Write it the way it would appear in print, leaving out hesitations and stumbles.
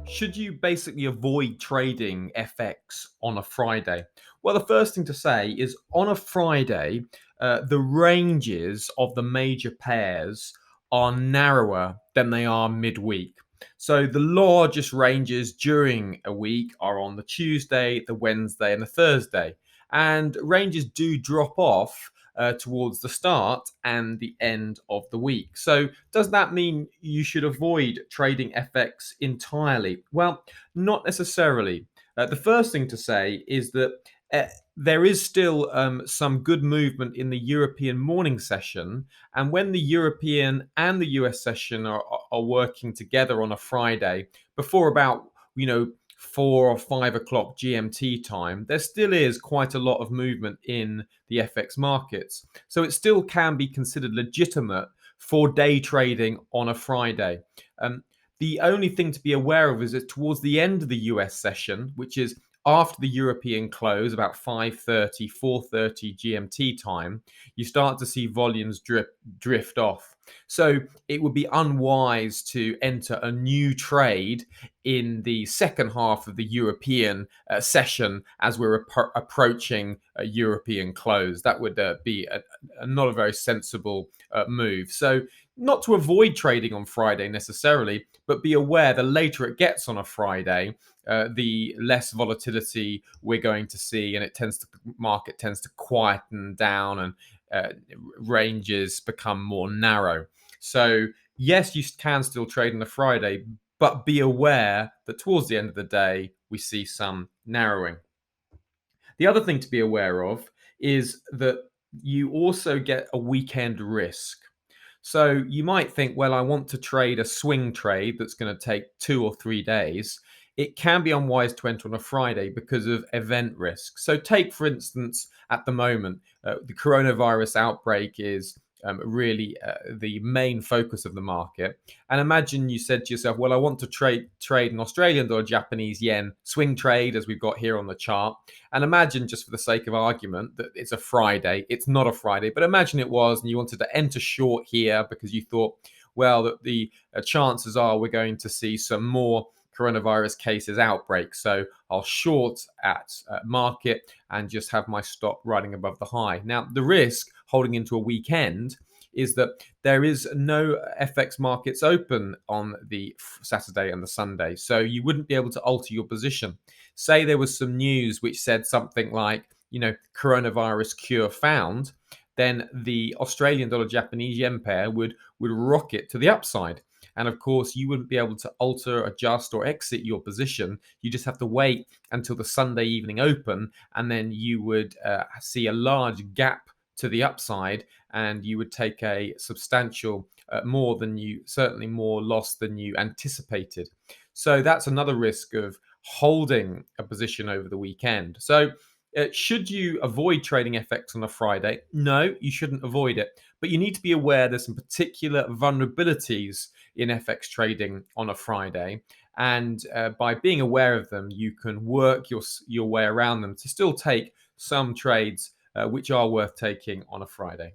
Should you basically avoid trading FX on a Friday? Well, the first thing to say is on a Friday, the ranges of the major pairs are narrower than they are midweek. So the largest ranges during a week are on the Tuesday, the Wednesday, and the Thursday. And ranges do drop off towards the start and the end of the week. So, does that mean you should avoid trading FX entirely? Well, not necessarily. The first thing to say is that uh, there is still some good movement in the European morning session. And when the European and the US session are working together on a Friday, before about, 4 or 5 o'clock GMT time, there still is quite a lot of movement in the FX markets. So it still can be considered legitimate for day trading on a Friday. Um, the only thing to be aware of is that towards the end of the US session, which is after the European close, about 5:30, 4:30 GMT time, you start to see volumes drift off. So it would be unwise to enter a new trade in the second half of the European session as we're approaching a European close. That would be not a very sensible move. So, not to avoid trading on Friday necessarily, but be aware the later it gets on a Friday, the less volatility we're going to see, and market tends to quieten down and uh, ranges become more narrow. So, yes, you can still trade on a Friday, but be aware that towards the end of the day, we see some narrowing. The other thing to be aware of is that you also get a weekend risk. So you might think, well, I want to trade a swing trade that's going to take 2 or 3 days. It can be unwise to enter on a Friday because of event risk. So, take for instance, at the moment, the coronavirus outbreak is really the main focus of the market. And imagine you said to yourself, "Well, I want to trade an Australian dollar, Japanese yen swing trade, as we've got here on the chart." And imagine, just for the sake of argument, that it's a Friday. It's not a Friday, but imagine it was, and you wanted to enter short here because you thought, well, that the chances are we're going to see some more coronavirus cases outbreak. So I'll short at market and just have my stop riding above the high. Now, the risk holding into a weekend is that there is no FX markets open on the Saturday and the Sunday. So you wouldn't be able to alter your position. Say there was some news which said something like, coronavirus cure found, then the Australian dollar Japanese yen pair would rocket to the upside. And of course, you wouldn't be able to alter, adjust, or exit your position. You just have to wait until the Sunday evening open, and then you would see a large gap to the upside, and you would take a substantial certainly more loss than you anticipated. So that's another risk of holding a position over the weekend. So, should you avoid trading FX on a Friday? No, you shouldn't avoid it. But you need to be aware there's some particular vulnerabilities in FX trading on a Friday. And by being aware of them, you can work your way around them to still take some trades which are worth taking on a Friday.